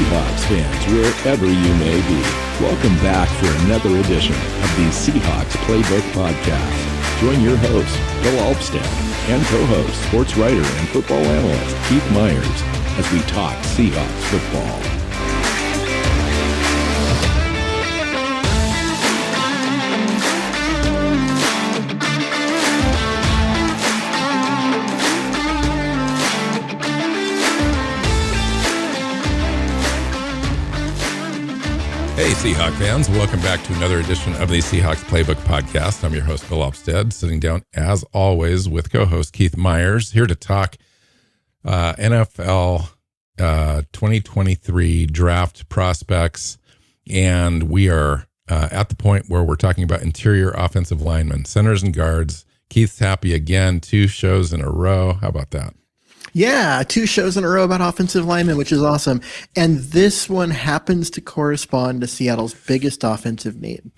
Seahawks fans, wherever you may be. Welcome back for another edition of the Seahawks Playbook podcast. Join your host, Bill Alvstad, and co-host, sports writer and football analyst Keith Myers as we talk Seahawks football. Hey, Seahawk fans. Welcome back to another edition of the Seahawks Playbook podcast. I'm your host, Bill Alvstad, sitting down, as always, with co-host Keith Myers, here to talk NFL 2023 draft prospects. And we are at the point where we're talking about interior offensive linemen, centers and guards. Keith's happy again, 2 shows in a row. How about that? Yeah, 2 shows in a row about offensive linemen, which is awesome. And this one happens to correspond to Seattle's biggest offensive need.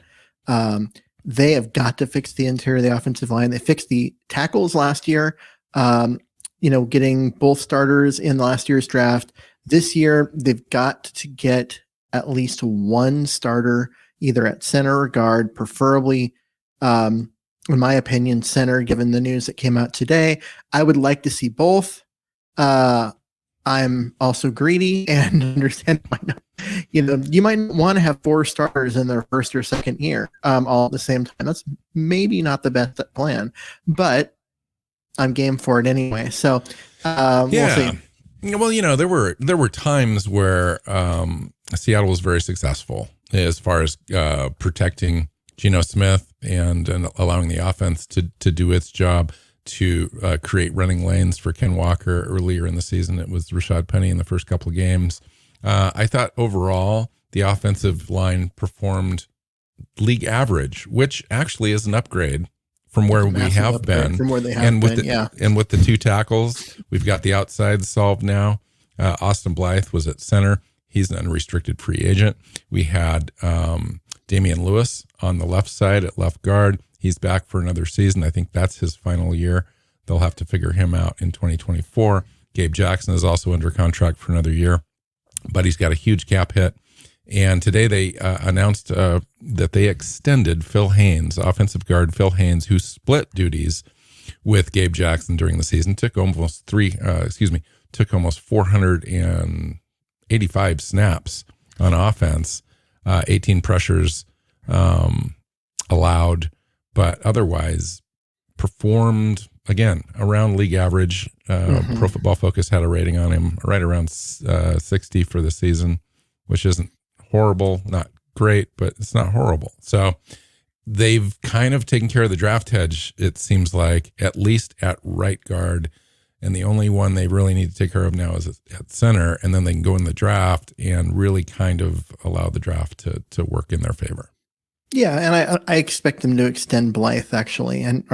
They have got to fix the interior of the offensive line. They fixed the tackles last year, getting both starters in last year's draft. This year, they've got to get at least one starter, either at center or guard, preferably, in my opinion, center, given the news that came out today. I would like to see both. I'm also greedy and understand, you might want to have 4 starters in their first or second year, all at the same time. That's maybe not the best plan, but I'm game for it anyway. So, we'll see. Well, there were times where, Seattle was very successful as far as, protecting Geno Smith and allowing the offense to do its job, to create running lanes for Ken Walker. Earlier in the season, it was Rashad Penny in the first couple of games. I thought overall the offensive line performed league average, which actually is an upgrade from where we have been. From where they have and with been, the, yeah. And with the 2 tackles, we've got the outside solved now. Austin Blythe was at center. He's an unrestricted free agent. We had Damian Lewis on the left side at left guard. He's back for another season. I think that's his final year. They'll have to figure him out in 2024. Gabe Jackson is also under contract for another year, but he's got a huge cap hit. And today they announced that they extended Phil Haynes, offensive guard Phil Haynes, who split duties with Gabe Jackson during the season, took almost 485 snaps on offense, 18 pressures allowed, but otherwise performed, again, around league average. Pro Football Focus had a rating on him right around 60 for the season, which isn't horrible, not great, but it's not horrible. So they've kind of taken care of the draft hedge, it seems like, at least at right guard. And the only one they really need to take care of now is at center. And then they can go in the draft and really kind of allow the draft to work in their favor. Yeah, and I expect them to extend Blythe actually, and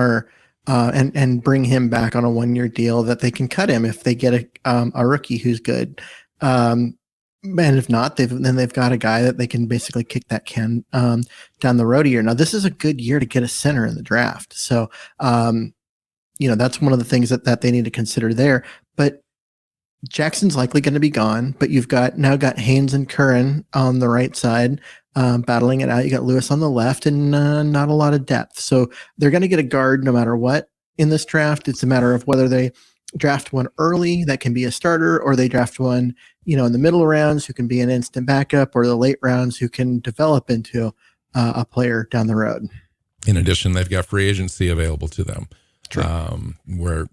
bring him back on a 1-year deal that they can cut him if they get a rookie who's good. And if not, they've got a guy that they can basically kick that can down the road a year. Now, this is a good year to get a center in the draft, so that's one of the things that they need to consider there. But Jackson's likely going to be gone, but you've got Haynes and Curran on the right side. Battling it out. You got Lewis on the left, and not a lot of depth. So they're going to get a guard no matter what in this draft. It's a matter of whether they draft one early that can be a starter, or they draft one, in the middle rounds who can be an instant backup, or the late rounds who can develop into a player down the road. In addition, they've got free agency available to them, where,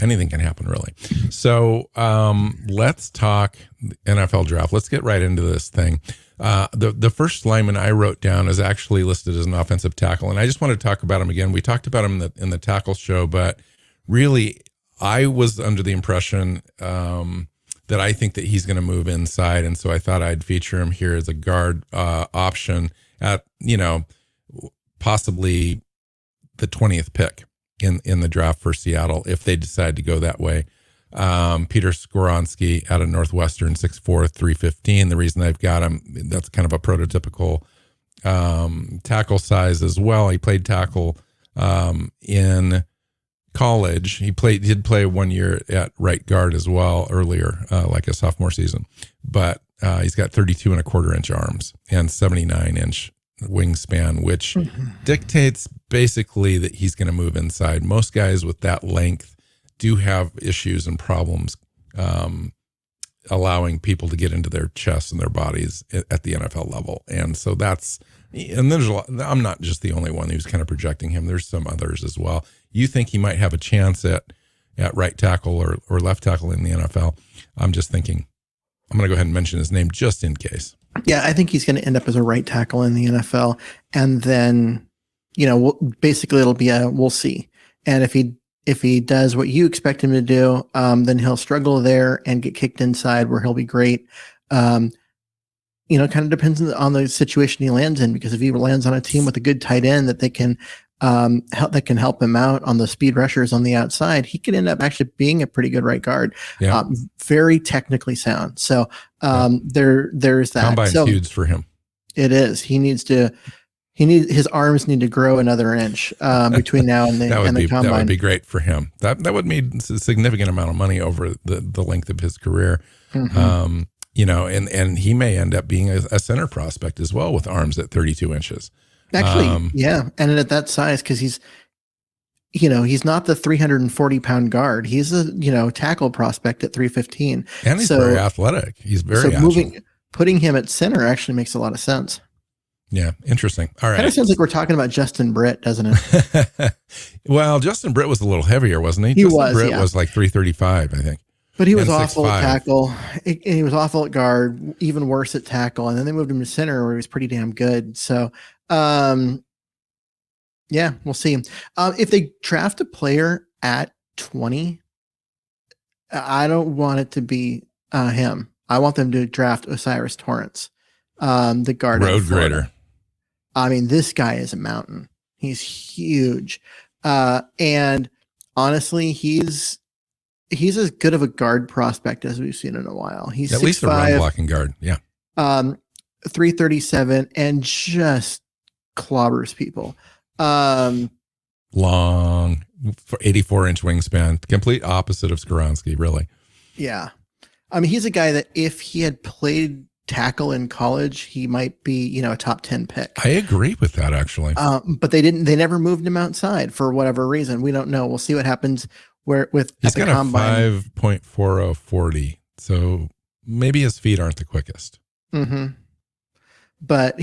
anything can happen, really. So let's talk NFL draft. Let's get right into this thing. The first lineman I wrote down is actually listed as an offensive tackle, and I just want to talk about him again. We talked about him in the tackle show, but really, I was under the impression that I think that he's going to move inside, and so I thought I'd feature him here as a guard option at, possibly the 20th pick in the draft for Seattle if they decide to go that way. Peter Skoronski out of Northwestern, 6'4", 315. The reason I've got him, that's kind of a prototypical tackle size as well. He played tackle in college. He did play 1 year at right guard as well earlier, like a sophomore season. But he's got 32.25 inch arms and 79-inch wingspan, which dictates basically that he's going to move inside. Most guys with that length do have issues and problems allowing people to get into their chests and their bodies at the NFL level. And so there's a lot, I'm not just the only one who's kind of projecting him. There's some others as well. You think he might have a chance at right tackle or left tackle in the NFL? I'm just thinking, I'm going to go ahead and mention his name just in case. Yeah, I think he's going to end up as a right tackle in the NFL. And then, basically it'll be we'll see. And if he does what you expect him to do, then he'll struggle there and get kicked inside where he'll be great. Kind of depends on the situation he lands in, because if he lands on a team with a good tight end that they can help him out on the speed rushers on the outside, he could end up actually being a pretty good right guard. Yeah. Very technically sound. So there's that. Combine's huge for him. It is. His arms need to grow another inch between now and the combine. That would be great for him. That would mean a significant amount of money over the length of his career. And he may end up being a center prospect as well with arms at 32 inches. Actually, yeah. And at that size, because he's not the 340-pound guard. He's a, tackle prospect at 315. And he's very athletic. He's very agile. Putting him at center actually makes a lot of sense. Yeah. Interesting. All right. Kind of sounds like we're talking about Justin Britt, doesn't it? Well, Justin Britt was a little heavier, wasn't he? Justin Britt was like 335, I think. But he was awful at tackle. He was awful at guard, even worse at tackle. And then they moved him to center where he was pretty damn good. So, yeah, we'll see. If they draft a player at 20, I don't want it to be him. I want them to draft Osiris Torrance, the guard. Road grader. I mean, this guy is a mountain. He's huge. And honestly, he's as good of a guard prospect as we've seen in a while. He's at least a run blocking guard. Yeah. 337 and just clobbers people. Long, 84-inch wingspan, complete opposite of Skoronski, really. Yeah. I mean, he's a guy that if he had played tackle in college, he might be, a top 10 pick. I agree with that, actually. But they never moved him outside for whatever reason. We don't know. We'll see what happens he's got combine. A 5.40 40. So maybe his feet aren't the quickest. Mm-hmm. But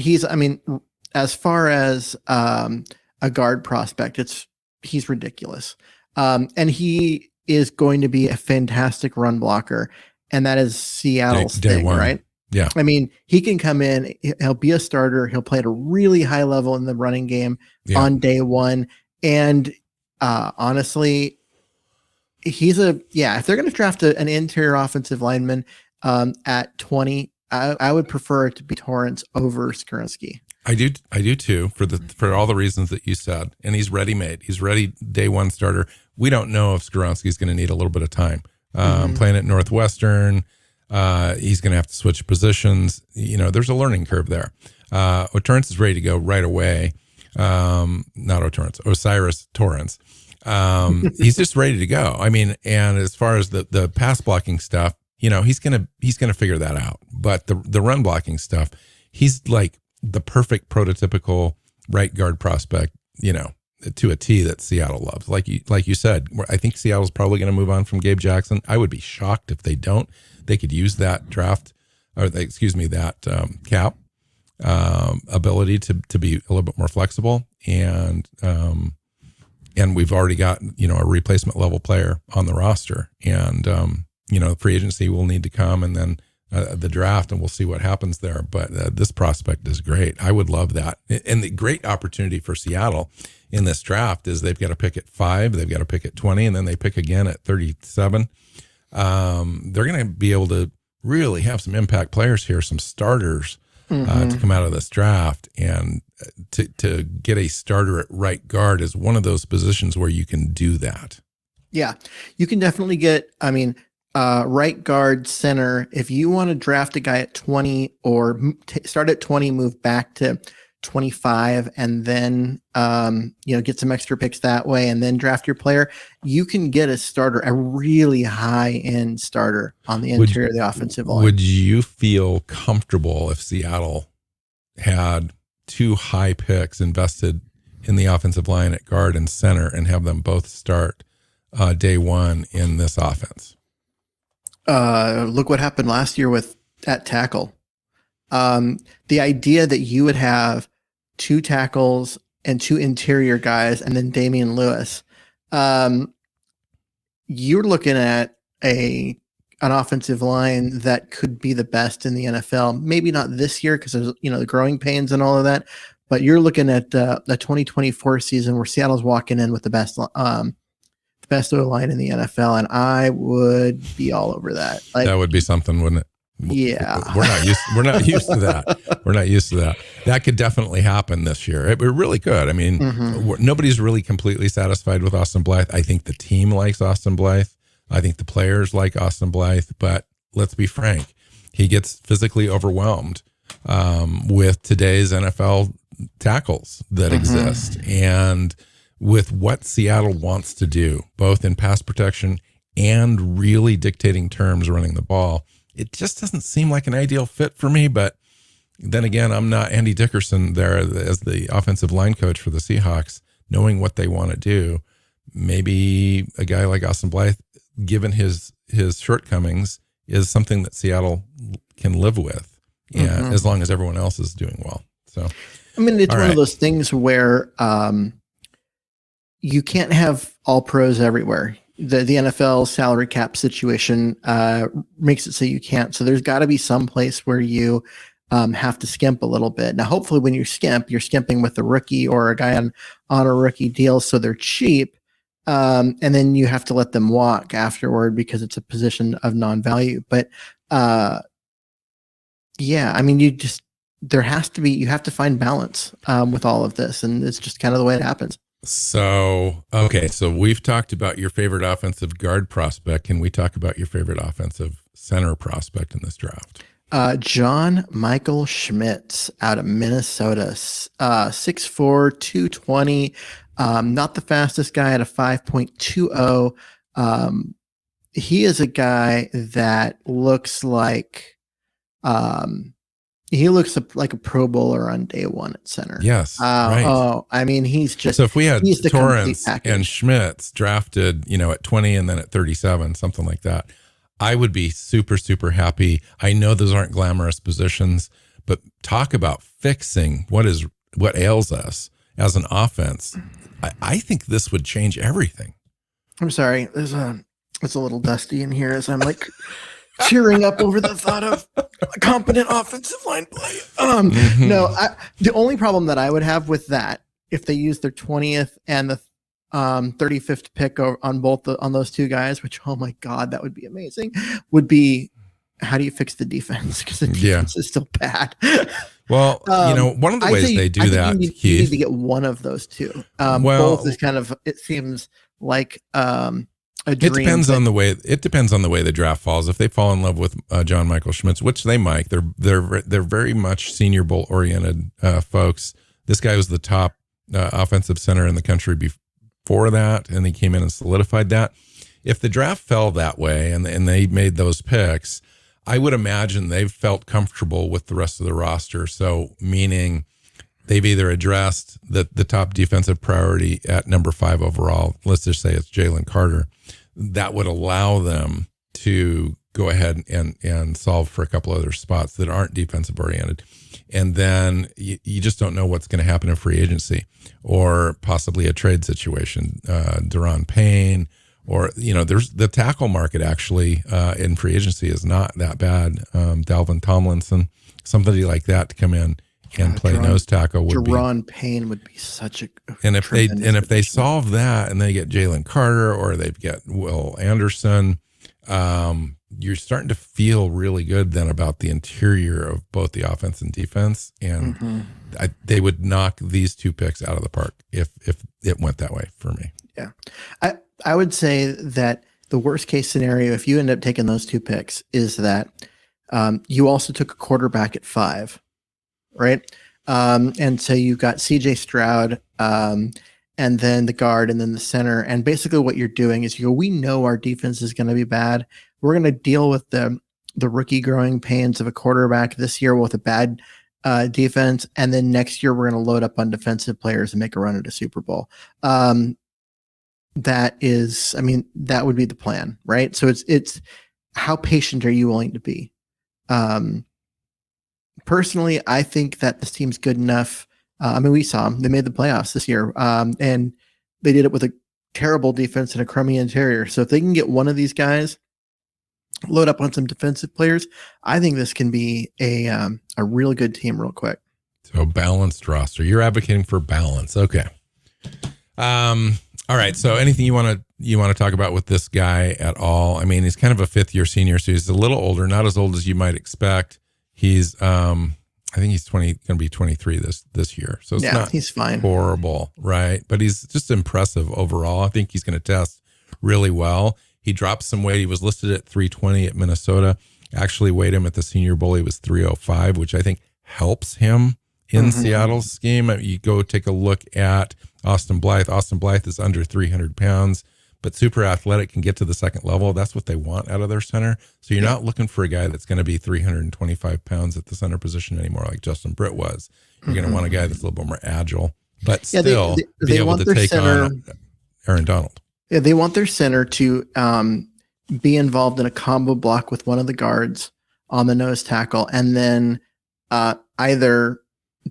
as far as a guard prospect, he's ridiculous. And he is going to be a fantastic run blocker. And that is Seattle's thing, right? Yeah. I mean, he can come in, he'll be a starter. He'll play at a really high level in the running game on day one. And honestly, if they're going to draft an interior offensive lineman at 20, I would prefer it to be Torrance over Skoronski. I do too, for all the reasons that you said. And he's ready-made. He's ready day one starter. We don't know if Skoronski's going to need a little bit of time. Playing at Northwestern, he's going to have to switch positions. There's a learning curve there. Torrance is ready to go right away. Osiris Torrance. He's just ready to go. I mean, and as far as the pass blocking stuff, he's gonna figure that out. But the run blocking stuff, he's like the perfect prototypical right guard prospect, to a T that Seattle loves. Like you said, I think Seattle's probably going to move on from Gabe Jackson. I would be shocked if they don't. They could use that cap ability to be a little bit more flexible, and we've already got a replacement level player on the roster, and free agency will need to come, and then the draft, and we'll see what happens there. But this prospect is great. I would love that. And the great opportunity for Seattle in this draft is they've got to pick at 5, they've got to pick at 20, and then they pick again at 37. They're going to be able to really have some impact players here, some starters to come out of this draft. And to get a starter at right guard is one of those positions where you can do that. Yeah, you can definitely get, right guard, center. If you want to draft a guy at 20 or start at 20, move back to 25 and then get some extra picks that way and then draft your player, you can get a starter, a really high end starter on the interior of the offensive line. Would you feel comfortable if Seattle had 2 high picks invested in the offensive line at guard and center and have them both start day one in this offense? Look what happened last year at tackle. The idea that you would have 2 tackles and 2 interior guys and then Damian Lewis, you're looking at an offensive line that could be the best in the NFL. Maybe not this year because there's the growing pains and all of that, but you're looking at the 2024 season where Seattle's walking in with the best O-line in the NFL, and I would be all over that. That would be something, wouldn't it? Yeah, we're not used to that. We're not used to that. That could definitely happen this year. It really could. I mean, nobody's really completely satisfied with Austin Blythe. I think the team likes Austin Blythe. I think the players like Austin Blythe. But let's be frank, he gets physically overwhelmed with today's NFL tackles that exist, and with what Seattle wants to do, both in pass protection and really dictating terms running the ball. It just doesn't seem like an ideal fit for me. But then again, I'm not Andy Dickerson there as the offensive line coach for the Seahawks, knowing what they want to do. Maybe a guy like Austin Blythe, given his shortcomings, is something that Seattle can live with, as long as everyone else is doing well. So, I mean, it's one of those things where you can't have all pros everywhere. The NFL salary cap situation makes it so you can't. So there's got to be some place where you have to skimp a little bit. Now, hopefully when you skimp, you're skimping with a rookie or a guy on a rookie deal, so they're cheap. And then you have to let them walk afterward because it's a position of non-value. But yeah, I mean, you have to find balance with all of this. And it's just kind of the way it happens. So we've talked about your favorite offensive guard prospect. Can we talk about your favorite offensive center prospect in this draft? John Michael Schmitz out of Minnesota, 6'4", 220, not the fastest guy at a 5.20. He is a guy that looks like like a Pro Bowler on day one at center. Yes. Right. Oh, I mean, he's just, so if we had Torrance and Schmitz drafted, at 20 and then at 37, something like that, I would be super, super happy. I know those aren't glamorous positions, but talk about fixing what ails us as an offense. I think this would change everything. I'm sorry. It's a little dusty in here as I'm like tearing up over the thought of a competent offensive line play. No, the only problem that I would have with that, if they use their 20th and the 35th pick on those 2 guys, which, oh my God, that would be amazing, would be, how do you fix the defense? Because the defense is still bad. Well, one of the ways they do that, you need to get one of those 2. Both is kind of, it seems like it depends on the way the draft falls. If they fall in love with John Michael Schmitz, which they might, they're very much Senior Bowl oriented folks. This guy was the top offensive center in the country before that, and he came in and solidified that. If the draft fell that way and they made those picks, I would imagine they've felt comfortable with the rest of the roster. So meaning they've either addressed the top defensive priority at number 5 overall. Let's just say it's Jalen Carter. That would allow them to go ahead and solve for a couple other spots that aren't defensive oriented. And then you just don't know what's going to happen in free agency or possibly a trade situation. Deron Payne, or, there's the tackle market actually in free agency is not that bad. Dalvin Tomlinson, somebody like that to come in and play nose tackle would be. Deron Payne would be such a if they solve that and they get Jalen Carter or they've got Will Anderson, you're starting to feel really good then about the interior of both the offense and defense, and they would knock these 2 picks out of the park if it went that way for me. Yeah, I would say that the worst case scenario, if you end up taking those 2 picks, is that you also took a quarterback at 5. Right. And so you've got CJ Stroud, and then the guard, and then the center. And basically what you're doing is we know our defense is going to be bad. We're going to deal with the rookie growing pains of a quarterback this year with a bad defense. And then next year, we're going to load up on defensive players and make a run at a Super Bowl. That would be the plan, right? So it's how patient are you willing to be? Personally, I think that this team's good enough. We saw them. They made the playoffs this year, and they did it with a terrible defense and a crummy interior. So if they can get one of these guys, load up on some defensive players, I think this can be a real good team real quick. So balanced roster. You're advocating for balance. Okay. All right. So anything you want to talk about with this guy at all? I mean, he's kind of a fifth-year senior, so he's a little older, not as old as you might expect. He's I think he's going to be 23 this year. So it's not he's fine. Horrible, right? But he's just impressive overall. I think he's going to test really well. He dropped some weight. He was listed at 320 at Minnesota. Actually weighed him at the Senior Bowl. He was 305, which I think helps him in Seattle's scheme. You go take a look at Austin Blythe. Austin Blythe is under 300 pounds, but super athletic, can get to the second level. That's what they want out of their center. So you're not looking for a guy that's going to be 325 pounds at the center position anymore, like Justin Britt was. You're going to want a guy that's a little bit more agile, but still be able to take on Aaron Donald. Yeah, they want their center to be involved in a combo block with one of the guards on the nose tackle, and then either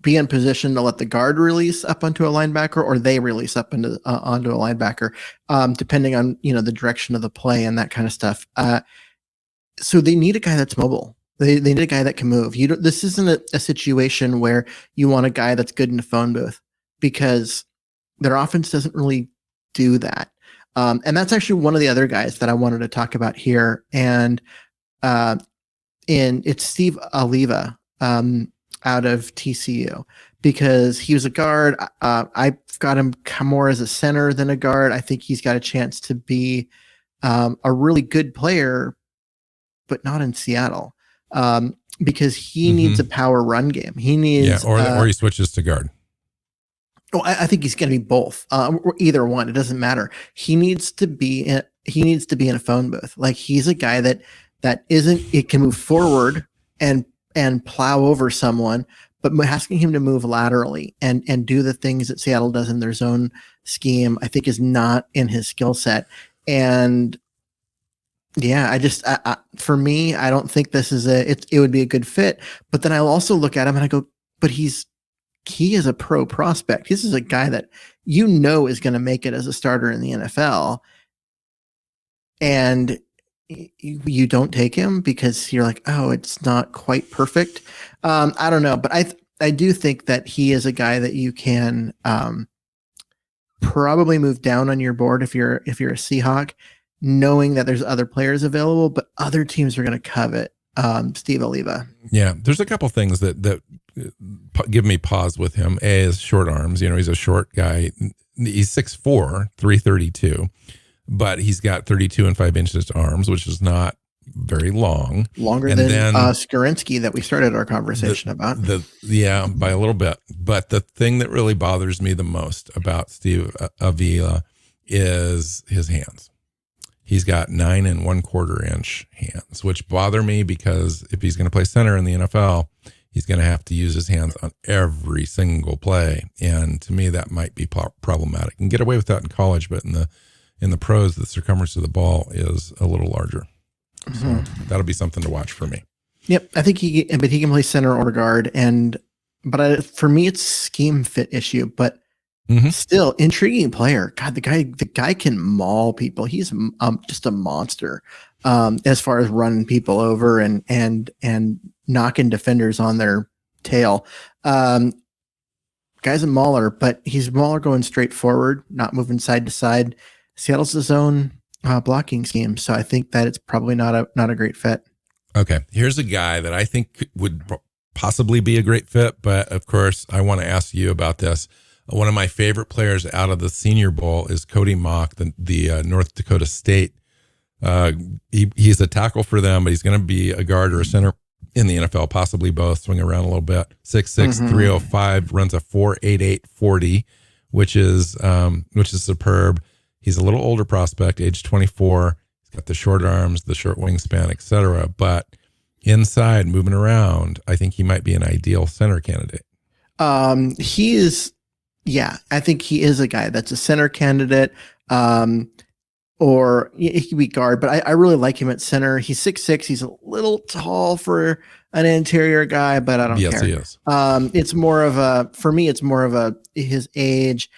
be in position to let the guard release up onto a linebacker, or they release up into onto a linebacker, depending on the direction of the play and that kind of stuff. So they need a guy that's mobile. They need a guy that can move. This isn't a situation where you want a guy that's good in a phone booth, because their offense doesn't really do that. And that's actually one of the other guys that I wanted to talk about here. And it's Steve Oliva out of TCU, because he was a guard. I've got him more as a center than a guard. I think he's got a chance to be a really good player, but not in Seattle, because he needs a power run game. He needs, or he switches to guard. Oh, I think he's going to be both, or either one. It doesn't matter. He needs to be in a phone booth. Like, he's a guy that it can move forward and plow over someone, but asking him to move laterally and do the things that Seattle does in their zone scheme, I think, is not in his skill set. And yeah, for me, I don't think this is it would be a good fit. But then I'll also look at him and I go, but he is a pro prospect. This is a guy that is going to make it as a starter in the NFL. And you don't take him because you're like, oh, it's not quite perfect. I don't know, but I do think that he is a guy that you can probably move down on your board if you're a Seahawk, knowing that there's other players available, but other teams are going to covet Steve Oliva. Yeah, there's a couple things that give me pause with him. A is short arms. He's a short guy. He's 6'4", 332. But he's got 32 and 5 inches arms, which is not very long. Longer than Skorinsky that we started our conversation about. By a little bit. But the thing that really bothers me the most about Steve Avila is his hands. He's got 9 1/4 inch hands, which bother me because if he's going to play center in the NFL, he's going to have to use his hands on every single play. And to me, that might be problematic. You can get away with that in college, but in the pros, the circumference of the ball is a little larger. So that'll be something to watch for me. Yep. I think he can play center or guard. But for me, it's scheme fit issue, but still intriguing player. God, the guy can maul people. He's just a monster as far as running people over and knocking defenders on their tail. Guy's a mauler, but he's a mauler going straight forward, not moving side to side. Seattle's his own blocking scheme, so I think that it's probably not a great fit. Okay, here's a guy that I think would possibly be a great fit, but of course, I want to ask you about this. One of my favorite players out of the Senior Bowl is Cody Mock, the North Dakota State. He's a tackle for them, but he's going to be a guard or a center in the NFL, possibly both, swing around a little bit. 6'6", 305, runs a 4.88 40, which is superb. He's a little older prospect, age 24. He's got the short arms, the short wingspan, etc. But inside, moving around, I think he might be an ideal center candidate. He is, I think he is a guy that's a center candidate. Or he could be guard, but I really like him at center. He's 6'6". He's a little tall for an interior guy, but I don't care. Yes, he is. It's more of for me, it's more of his age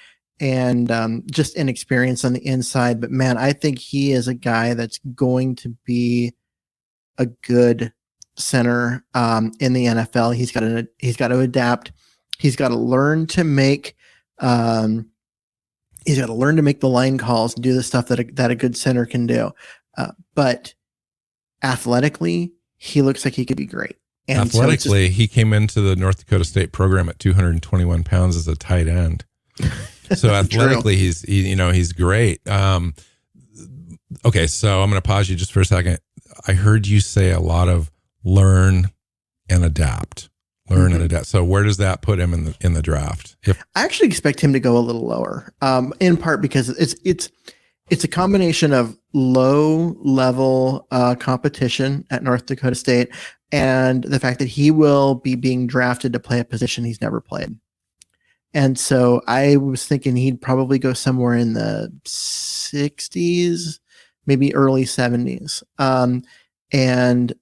and just inexperience on the inside. But man, I think he is a guy that's going to be a good center in the NFL. He's got to adapt. He's got to learn to make he's got to learn to make the line calls and do the stuff that a good center can do. But athletically, he looks like he could be great. And athletically, he came into the North Dakota State program at 221 pounds as a tight end. So athletically, he's great. Okay, so I'm going to pause you just for a second. I heard you say a lot of learn and adapt. And adapt. So where does that put him in the draft? I actually expect him to go a little lower, in part because it's a combination of low level competition at North Dakota State and the fact that he will be being drafted to play a position he's never played. And so I was thinking he'd probably go somewhere in the 60s, maybe early 70s. And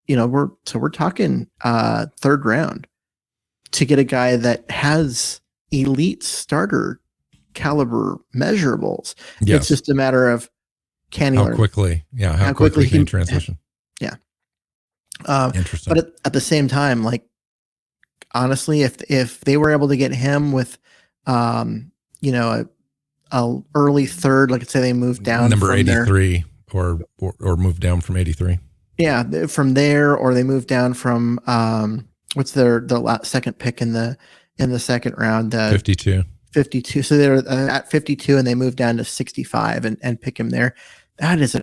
we're talking third round to get a guy that has elite starter caliber measurables. Yes. It's just a matter of can he learn quickly. Yeah, how quickly can he transition? Yeah. Interesting. But at the same time, like honestly, if they were able to get him with a early third, like say they moved down number from 83 or moved down from 83. Yeah, from there, or they moved down from what's their second pick in the second round? 52. 52. So they're at 52, and they moved down to 65 and pick him there. That's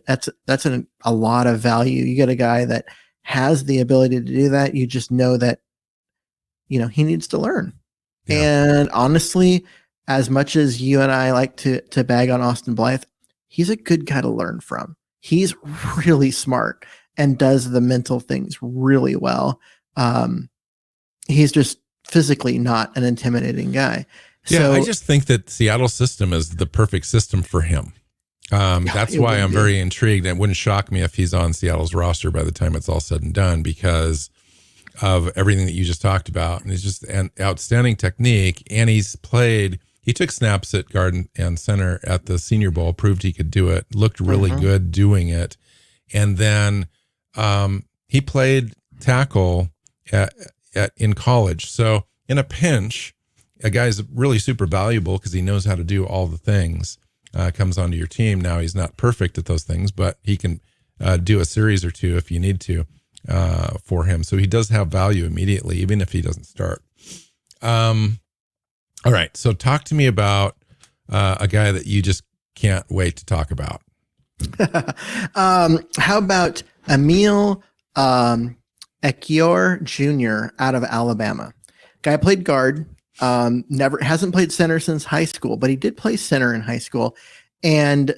a lot of value. You get a guy that has the ability to do that. You just know that he needs to learn. Yeah. And honestly, as much as you and I like to bag on Austin Blythe, he's a good guy to learn from. He's really smart and does the mental things really well. He's just physically not an intimidating guy. Yeah, I just think that Seattle's system is the perfect system for him. That's why I'm very intrigued. It wouldn't shock me if he's on Seattle's roster by the time it's all said and done because of everything that you just talked about. And he's just an outstanding technique. And he took snaps at guard and center at the Senior Bowl, proved he could do it, looked really good doing it. And then he played tackle in college. So in a pinch, a guy's really super valuable because he knows how to do all the things. Comes onto your team. Now he's not perfect at those things, but he can do a series or two if you need to for him. So he does have value immediately, even if he doesn't start. All right. So talk to me about a guy that you just can't wait to talk about. How about Emil Ekiyor Jr. out of Alabama? Guy played guard. Hasn't played center since high school, but he did play center in high school. And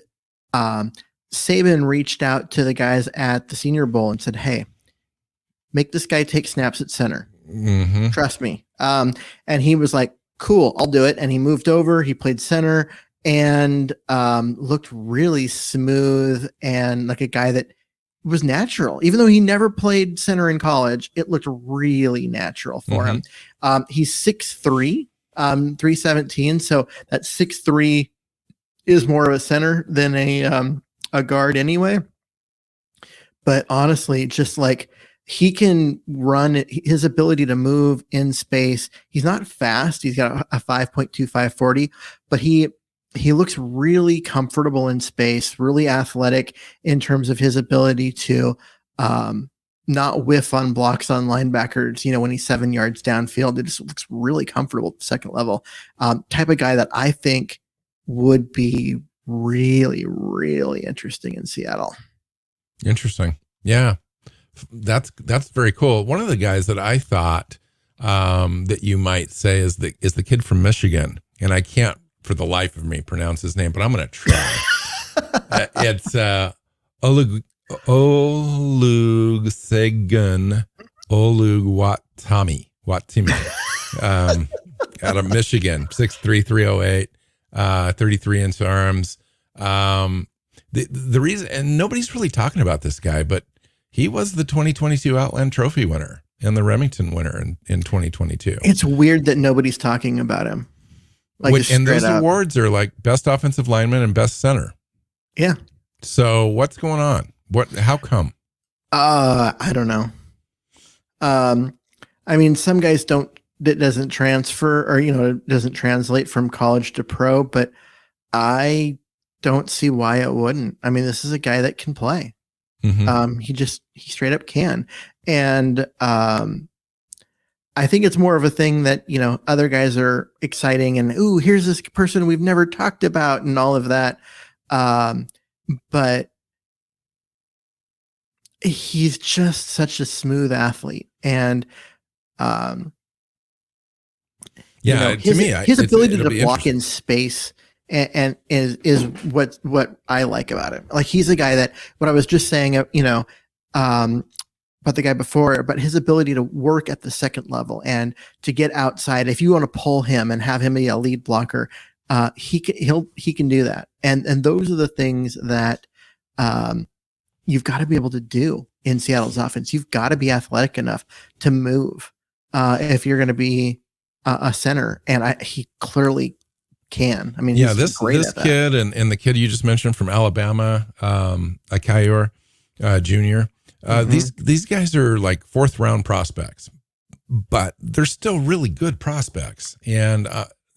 Saban reached out to the guys at the Senior Bowl and said, "Hey, make this guy take snaps at center. Trust me." And he was like, "Cool, I'll do it." And he moved over. He played center and looked really smooth and like a guy that was natural. Even though he never played center in college, it looked really natural for him. He's 6'3", 317. So that 6'3" is more of a center than a guard anyway. But honestly, just like he can run, his ability to move in space. He's not fast. He's got a 5.25 40, but he looks really comfortable in space, really athletic in terms of his ability to not whiff on blocks on linebackers, when he's 7 yards downfield. It just looks really comfortable at the second level. Type of guy that I think would be really, really interesting in Seattle. Interesting. Yeah. That's very cool. One of the guys that I thought that you might say is the kid from Michigan, and I can't for the life of me pronounce his name, but I'm going to try. It's Olusegun Watimi out of Michigan, 6'3", 308, 33-inch arms. The reason, and nobody's really talking about this guy, but he was the 2022 Outland Trophy winner and the Remington winner in 2022. It's weird that nobody's talking about him. And those awards are like best offensive lineman and best center. Yeah. So what's going on? How come? I don't know. I mean, some guys that doesn't transfer or, it doesn't translate from college to pro, but I don't see why it wouldn't. I mean, this is a guy that can play. Mm-hmm. He straight up can. And, I think it's more of a thing that, other guys are exciting and, ooh, here's this person we've never talked about and all of that. But he's just such a smooth athlete. And, his ability to block in space and is what I like about him. Like, he's a guy that, what I was just saying, about the guy before, but his ability to work at the second level and to get outside. If you want to pull him and have him be a lead blocker, he can do that. And those are the things that you've got to be able to do in Seattle's offense. You've got to be athletic enough to move if you're going to be a center, and he clearly can. I mean, this kid and the kid you just mentioned from Alabama, Akayor Jr. These guys are like fourth round prospects, but they're still really good prospects. And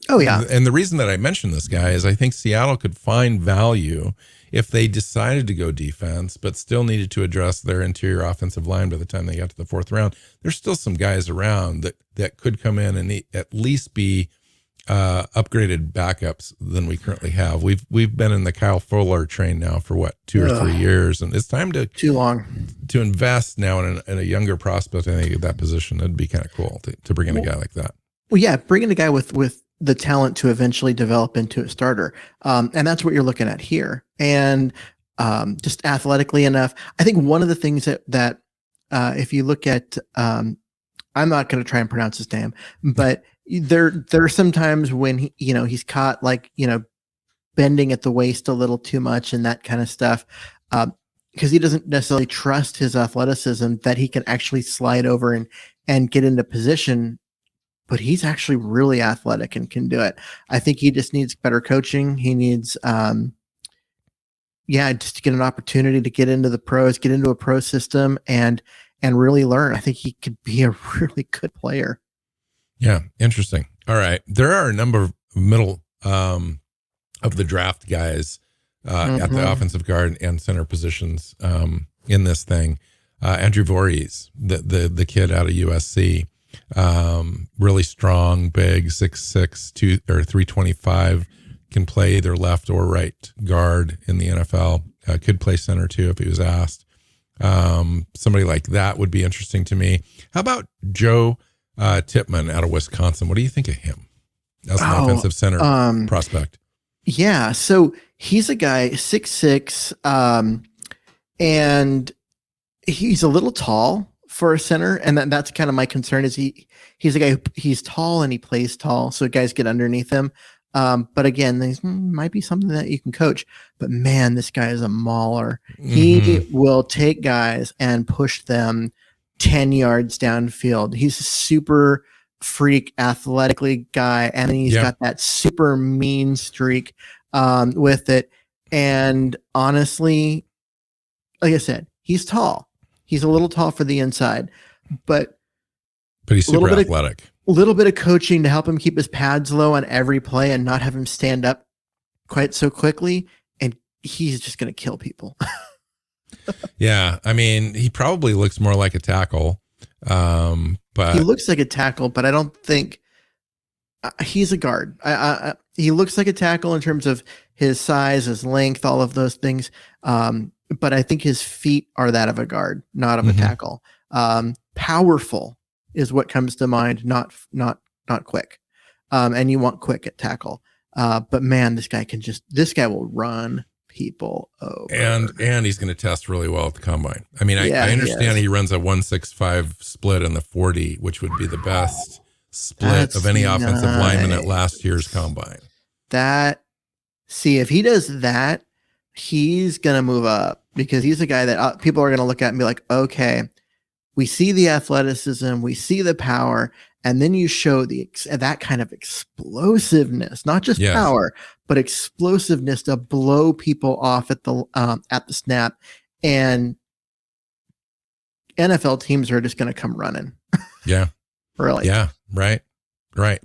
and the reason that I mentioned this guy is I think Seattle could find value if they decided to go defense, but still needed to address their interior offensive line by the time they got to the fourth round. There's still some guys around that could come in and at least be upgraded backups than we currently have. We've been in the Kyle Fuller train now for 2 or 3 years, and it's time to invest now in a younger prospect. I think at that position, it'd be kind of cool to bring in a guy like that. Well, yeah, bring in a guy with the talent to eventually develop into a starter, and that's what you're looking at here. And just athletically enough, I think one of the things that if you look at, I'm not going to try and pronounce his name, but there are some times when he's caught bending at the waist a little too much and that kind of stuff, because he doesn't necessarily trust his athleticism that he can actually slide over and get into position. But he's actually really athletic and can do it. I think he just needs better coaching. He needs, just to get an opportunity to get into the pros, get into a pro system, and really learn. I think he could be a really good player. Yeah, interesting. All right, there are a number of middle of the draft guys at the offensive guard and center positions in this thing. Andrew Voorhees, the kid out of USC. Really strong, big, 6'6", 325, can play either left or right guard in the NFL. Could play center too if he was asked. Somebody like that would be interesting to me. How about Joe Tippmann out of Wisconsin? What do you think of him as an offensive center prospect? Yeah, so he's a guy 6'6", and he's a little tall for a center, and that's kind of my concern. Is he's a guy he's tall and he plays tall, so guys get underneath him. But again, this might be something that you can coach. But man, this guy is a mauler. He will take guys and push them 10 yards downfield. He's a super freak athletically guy, and then he's got that super mean streak with it. And honestly, like I said, he's tall. He's a little tall for the inside, but he's super athletic. A little bit of coaching to help him keep his pads low on every play and not have him stand up quite so quickly, and he's just going to kill people. Yeah, I mean, he probably looks more like a tackle, but he looks like a tackle, but I don't think he's a guard. He looks like a tackle in terms of his size, his length, all of those things. but I think his feet are that of a guard, not of a tackle. Powerful is what comes to mind, not quick. And you want quick at tackle. But man, this guy will run people over. And he's going to test really well at the combine. I mean, I understand he runs a 1.65 split in the 40, which would be the best split of any offensive lineman at last year's combine. If he does that, he's going to move up, because he's a guy that people are going to look at and be like, okay, we see the athleticism, we see the power, and then you show that kind of explosiveness, not just power, but explosiveness to blow people off at the snap. And NFL teams are just going to come running. Yeah. Really. Yeah. Right.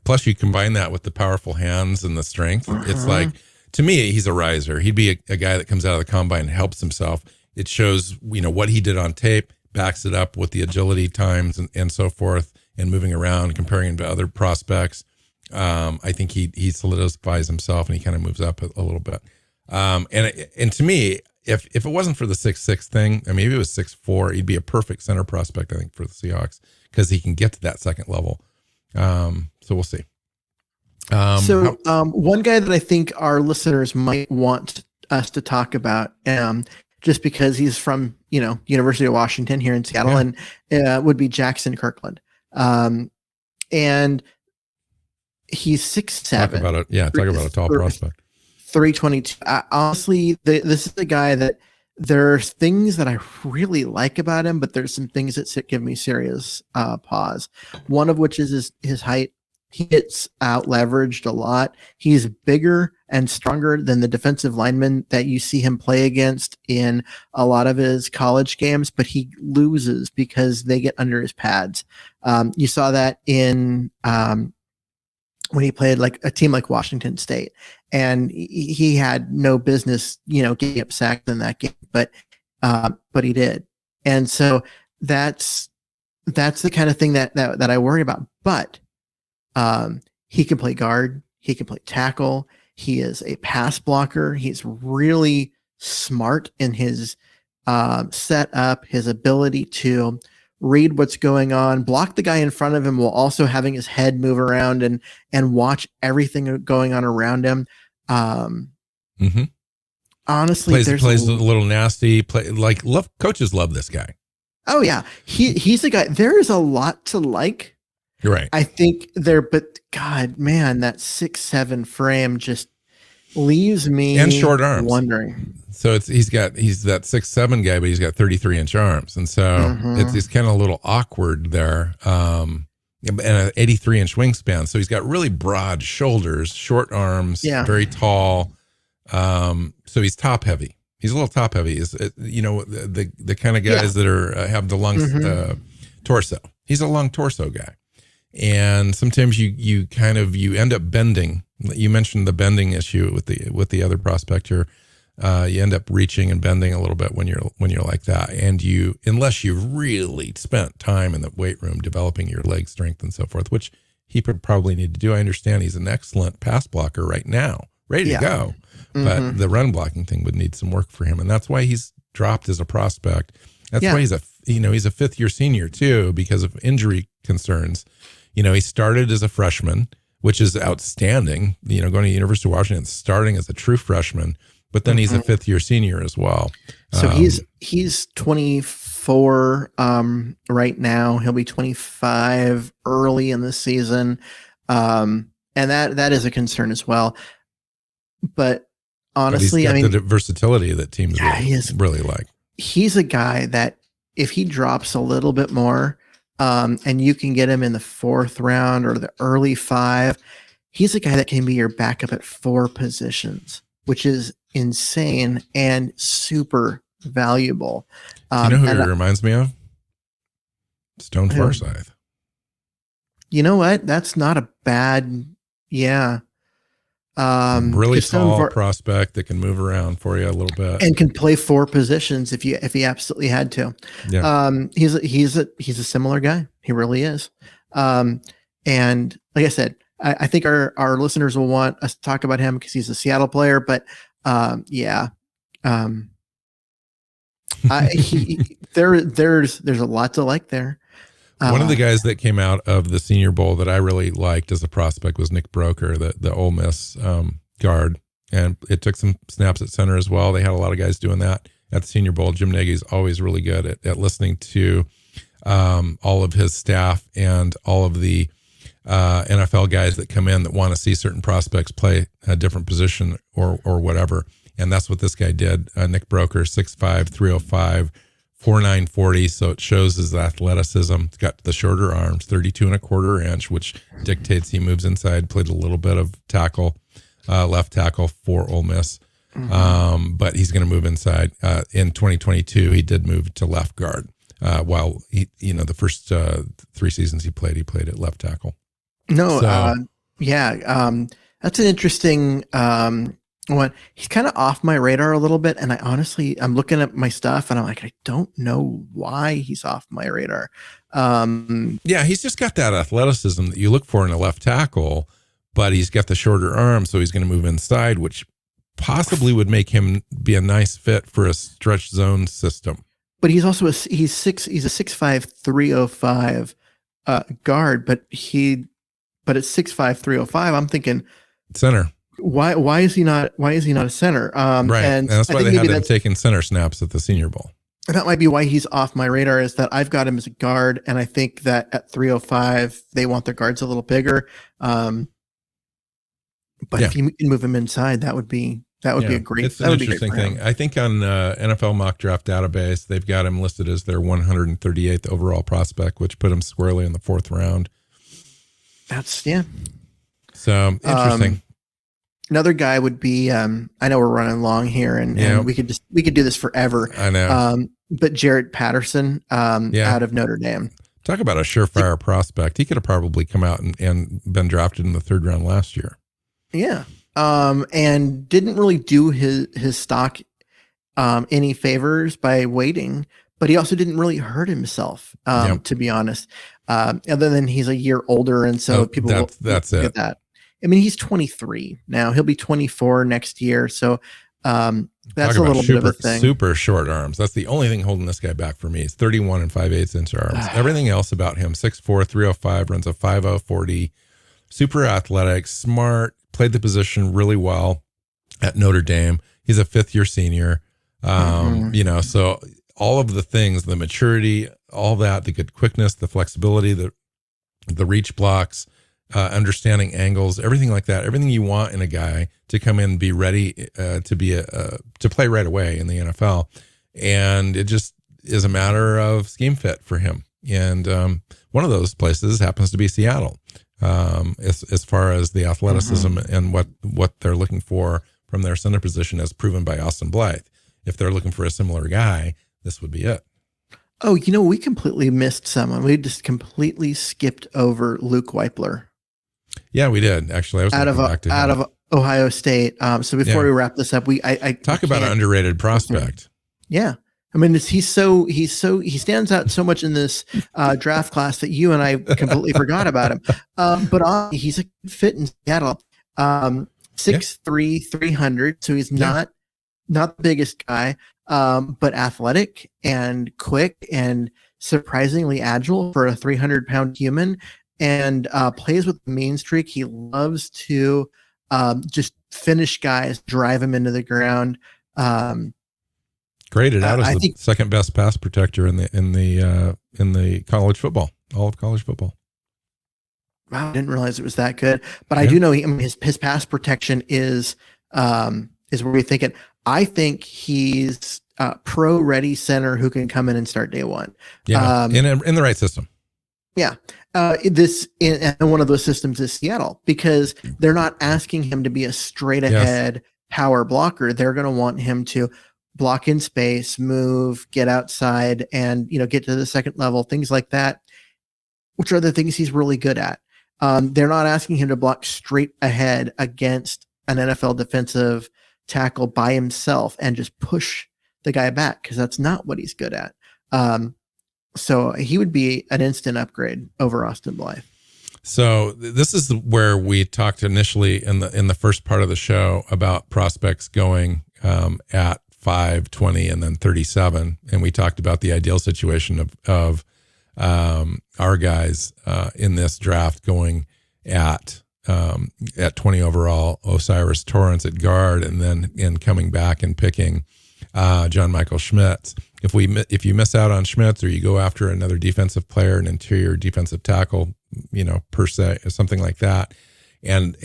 Plus you combine that with the powerful hands and the strength. It's like, to me, he's a riser. He'd be a guy that comes out of the combine and helps himself. It shows, what he did on tape, backs it up with the agility times and so forth, and moving around, comparing him to other prospects. I think he solidifies himself and he kind of moves up a little bit. And to me, if it wasn't for the 6'6" thing, I mean, maybe it was 6'4", he'd be a perfect center prospect, I think, for the Seahawks, because he can get to that second level. So we'll see. One guy that I think our listeners might want us to talk about, just because he's from, University of Washington here in Seattle, and would be Jackson Kirkland. And he's 6'7". Talk about a tall prospect. 322. Honestly, this is the guy that there's things that I really like about him, but there's some things that give me serious pause. One of which is his height. He gets out leveraged a lot. He's bigger and stronger than the defensive linemen that you see him play against in a lot of his college games, but he loses because they get under his pads. You saw that in when he played like a team like Washington State, and he had no business, getting up sacked in that game, but he did. And so that's the kind of thing that I worry about. But he can play guard. He can play tackle. He is a pass blocker. He's really smart in his setup, his ability to read what's going on, block the guy in front of him while also having his head move around and watch everything going on around him. Honestly, plays a little nasty. Coaches love this guy. Oh yeah, he's a guy. There is a lot to like. You're right. I think but God, man, that 6'7" frame just leaves me and short arms wondering. So he's that 6'7" guy, but he's got 33-inch arms, and so it's kind of a little awkward there. And an 83-inch wingspan, so he's got really broad shoulders, short arms, very tall. So he's top heavy. He's a little top heavy. Is the kind of guys that have the long torso. He's a long torso guy. And sometimes you end up bending. You mentioned the bending issue with the other prospect here. You end up reaching and bending a little bit when you're like that. And unless you really spent time in the weight room developing your leg strength and so forth, which he would probably need to do. I understand he's an excellent pass blocker right now, ready to go. But the run blocking thing would need some work for him, and that's why he's dropped as a prospect. That's why he's a fifth-year senior too, because of injury concerns. He started as a freshman, which is outstanding, going to the University of Washington, starting as a true freshman, but then he's a fifth-year senior as well. So he's 24 right now. He'll be 25 early in the season. And that is a concern as well. But honestly, he's got the versatility that teams really like. He's a guy that if he drops a little bit more, and you can get him in the 4th round or the early 5, he's a guy that can be your backup at 4 positions, which is insane and super valuable. You know who he reminds me of? Stone Forsythe. You know what? That's not a bad, really tall prospect that can move around for you a little bit and can play 4 positions if he absolutely had to. He's a similar guy. He really is. And like I said, I think our listeners will want us to talk about him because he's a Seattle player, but There's a lot to like there. One of the guys that came out of the Senior Bowl that I really liked as a prospect was Nick Broker, the Ole Miss guard, and it took some snaps at center as well. They had a lot of guys doing that at the Senior Bowl. Jim Nagy's always really good at listening to all of his staff and all of the NFL guys that come in that want to see certain prospects play a different position or whatever. And that's what this guy did. Nick Broker, 6'5", 305, 4'9", 40. So it shows his athleticism. He's got the shorter arms, 32 1/4 inch, which dictates he moves inside. Played a little bit of tackle, left tackle for Ole Miss. But he's going to move inside. In 2022, he did move to left guard. While he, the first 3 seasons he played at left tackle. No, that's an interesting one. He's kind of off my radar a little bit, and I'm looking at my stuff, and I'm like, I don't know why he's off my radar. He's just got that athleticism that you look for in a left tackle, but he's got the shorter arm, so he's going to move inside, which possibly would make him be a nice fit for a stretch zone system. But he's also he's a 6'5", 305 guard, but at 6'5", 305, I'm thinking center. Why is he not a center? Right, and that's why they had him taking center snaps at the Senior Bowl. That might be why he's off my radar, is that I've got him as a guard, and I think that at 305 they want their guards a little bigger. But if you can move him inside, that would be a great. It's an interesting thing. I think on NFL Mock Draft Database, they've got him listed as their 138th overall prospect, which put him squarely in the 4th round. So interesting. Another guy would be. I know we're running long here, and we could do this forever. I know. But Jaret Patterson, out of Notre Dame. Talk about a surefire prospect. He could have probably come out and been drafted in the 3rd round last year. Yeah. And didn't really do his stock any favors by waiting, but he also didn't really hurt himself, to be honest. Other than he's a year older, and so people that's get that. I mean, he's 23 now. He'll be 24 next year, so that's a little bit of a thing. Super short arms. That's the only thing holding this guy back for me. It's 31 5/8 inch arms. Everything else about him: 6'4", 305, runs a 5.0 40, super athletic, smart. Played the position really well at Notre Dame. He's a 5th-year senior. So all of the things, the maturity, all that, the good quickness, the flexibility, the reach blocks, understanding angles, everything like that, everything you want in a guy to come in and be ready to play right away in the NFL. And it just is a matter of scheme fit for him. And one of those places happens to be Seattle. As far as the athleticism and what they're looking for from their center position, as proven by Austin Blythe. If they're looking for a similar guy, this would be it. Oh, we completely missed someone. We just completely skipped over Luke Weipler. Yeah, we did. Actually, I was out of Ohio State. So before we wrap this up, I talk about an underrated prospect. Yeah. I mean, he stands out so much in this draft class that you and I completely forgot about him. But he's a good fit in Seattle. 6'3", 300. So he's not the biggest guy, but athletic and quick and surprisingly agile for a 300-pound human, and plays with the mean streak. He loves to just finish guys, drive them into the ground. Graded out as the second best pass protector in the college football, all of college football. Wow, I didn't realize it was that good. But I do know his pass protection is where we think it. I think he's pro ready center who can come in and start day one. Yeah, in the right system. Yeah. And one of those systems is Seattle, because they're not asking him to be a straight ahead power blocker. They're going to want him to block in space, move, get outside, and get to the second level, things like that, which are the things he's really good at. They're not asking him to block straight ahead against an NFL defensive tackle by himself and just push the guy back, because that's not what he's good at. So he would be an instant upgrade over Austin Blythe. So this is where we talked initially in the first part of the show about prospects going at 5, 20, and then 37. And we talked about the ideal situation of our guys in this draft going at 20 overall, Osiris Torrance at guard, and then coming back and picking John Michael Schmitz. If you miss out on Schmitz, or you go after another defensive player, an interior defensive tackle, per se, something like that, and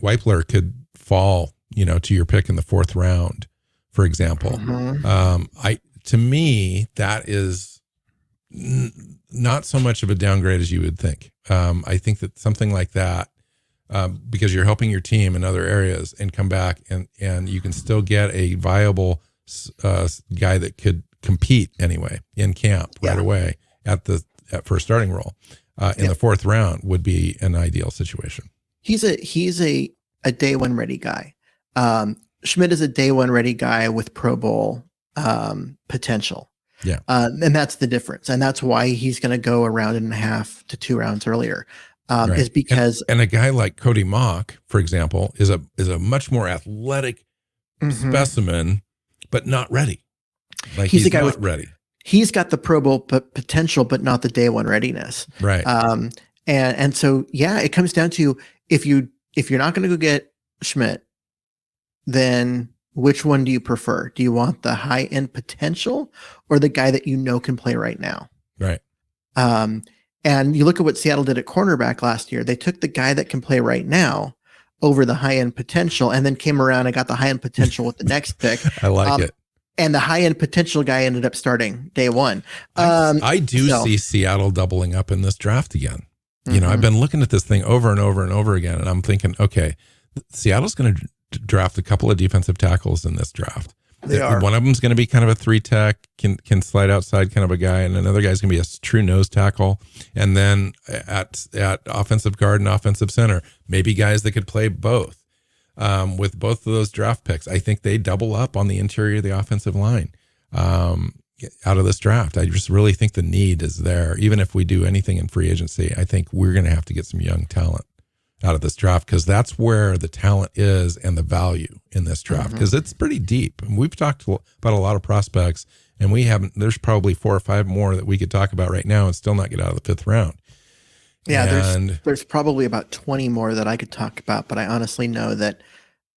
Weipler could fall, to your pick in the 4th round, for example. To me, that is not so much of a downgrade as you would think. I think that something like that, because you're helping your team in other areas and come back and you can still get a viable guy that could compete anyway in camp right away for a starting role in the 4th round would be an ideal situation. He's a day one ready guy. Schmidt is a day one ready guy with Pro Bowl potential. Yeah. And that's the difference. And that's why he's going to go a round and a half to 2 rounds earlier. Right. Is because and a guy like Cody Mock, for example, is a much more athletic specimen, but not ready. Like he's a guy not ready. He's got the Pro Bowl potential, but not the day one readiness. Right. And so it comes down to if you're not going to go get Schmidt, then which one do you prefer? Do you want the high end potential or the guy that can play right now? Right. And you look at what Seattle did at cornerback last year. They took the guy that can play right now over the high end potential, and then came around and got the high end potential with the next pick. I like it. And the high end potential guy ended up starting day one. I do see Seattle doubling up in this draft again. I've been looking at this thing over and over and over again, and I'm thinking, okay, Seattle's going to draft a couple of defensive tackles in this draft. They are. One of them is going to be kind of a 3 tech, can slide outside kind of a guy, and another guy's going to be a true nose tackle. And then at offensive guard and offensive center, maybe guys that could play both. With both of those draft picks, I think they double up on the interior of the offensive line out of this draft. I just really think the need is there. Even if we do anything in free agency, I think we're going to have to get some young talent out of this draft, because that's where the talent is and the value in this draft, because it's pretty deep. And we've talked about a lot of prospects, and there's probably 4 or 5 more that we could talk about right now and still not get out of the 5th round. Yeah, there's probably about 20 more that I could talk about, but I honestly know that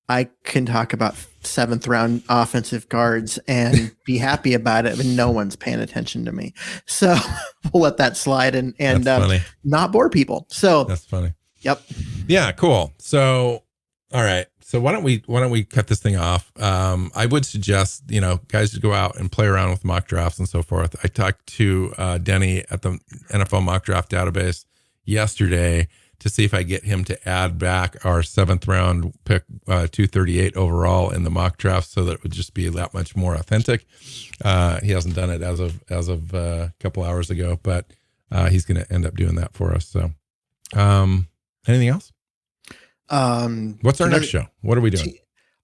I can talk about 7th round offensive guards and be happy about it, but no one's paying attention to me. So we'll let that slide and not bore people. So that's funny. Yep. Yeah, cool. So, all right. So why don't we cut this thing off? I would suggest, guys to go out and play around with mock drafts and so forth. I talked to Denny at the NFL mock draft database yesterday to see if I get him to add back our 7th round pick, 238 overall in the mock draft, so that it would just be that much more authentic. He hasn't done it as of a couple hours ago, but he's going to end up doing that for us. So, anything else? What's our next show? What are we doing?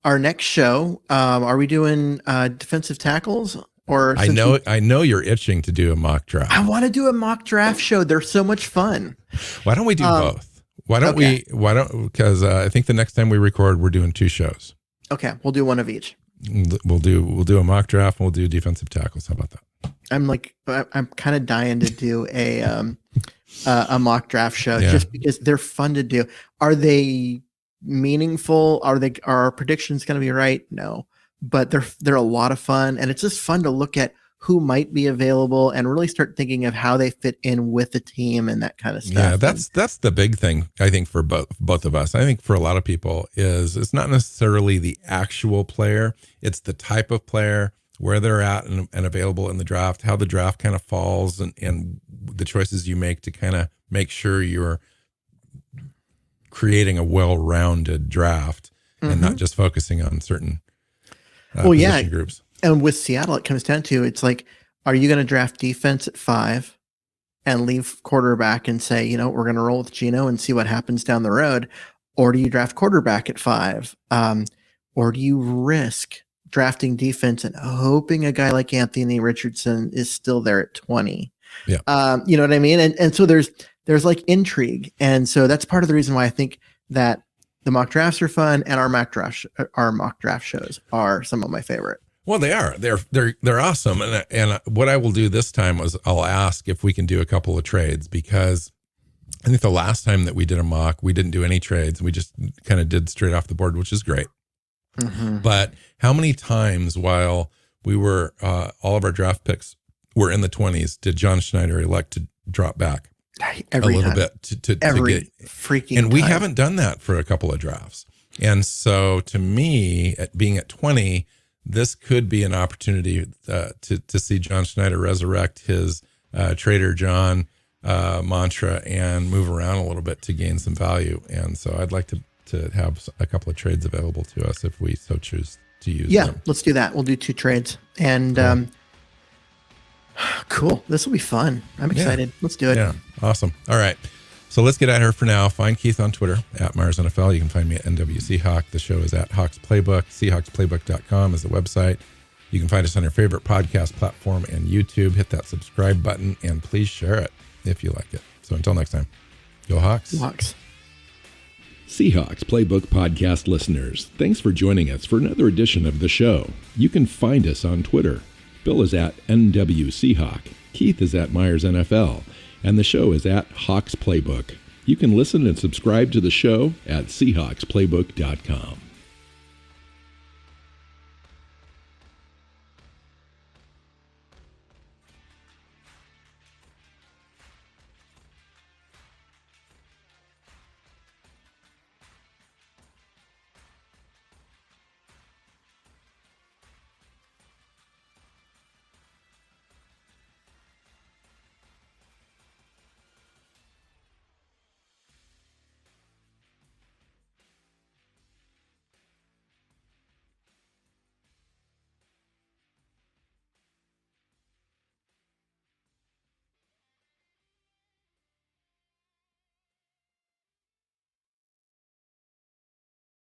Our next show, are we doing defensive tackles? Or I know you're itching to do a mock draft. I want to do a mock draft show. They're so much fun. Why don't we do both? Because I think the next time we record, we're doing 2 shows. Okay. We'll do one of each. We'll do a mock draft and we'll do defensive tackles. How about that? I'm kind of dying to do a mock draft show just because they're fun to do. Are they meaningful? Are our predictions going to be right? No, but they're a lot of fun, and it's just fun to look at who might be available and really start thinking of how they fit in with the team and that kind of stuff. Yeah, that's the big thing, I think, for both of us. I think for a lot of people is it's not necessarily the actual player, it's the type of player, where they're at and available in the draft, how the draft kind of falls, and the choices you make to kind of make sure you're creating a well-rounded draft and not just focusing on certain position groups. And with Seattle, it comes down to, it's like, are you going to draft defense at 5 and leave quarterback and say, we're going to roll with Geno and see what happens down the road? Or do you draft quarterback at 5? Or do you risk drafting defense and hoping a guy like Anthony Richardson is still there at 20? Yeah. You know what I mean? And so there's like intrigue. And so that's part of the reason why I think that the mock drafts are fun, and our mock draft shows are some of my favorite. Well, they are. They're awesome. And what I will do this time is I'll ask if we can do a couple of trades, because I think the last time that we did a mock, we didn't do any trades. We just kind of did straight off the board, which is great. Mm-hmm. But how many times while we were all of our draft picks were in the 20s did John Schneider elect to drop back Every a little time. bit to Every get freaking and we time. haven't done that for a couple of drafts. And so to me, being at 20, this could be an opportunity to see John Schneider resurrect his Trader John mantra and move around a little bit to gain some value. And so I'd like to have a couple of trades available to us if we so choose to use them. Let's do that. We'll do 2 trades. And Cool. cool. This will be fun. I'm excited. Let's do it. Yeah, awesome. All right. So let's get out of here for now. Find Keith on Twitter at Myers NFL. You can find me at NWC Hawk. The show is at Hawks Playbook. SeahawksPlaybook.com is the website. You can find us on your favorite podcast platform and YouTube. Hit that subscribe button and please share it if you like it. So until next time, go Hawks. Hawks. Seahawks Playbook podcast listeners, thanks for joining us for another edition of the show. You can find us on Twitter. Bill is at NWC Hawk. Keith is at Myers NFL. And the show is at Hawks Playbook. You can listen and subscribe to the show at SeahawksPlaybook.com.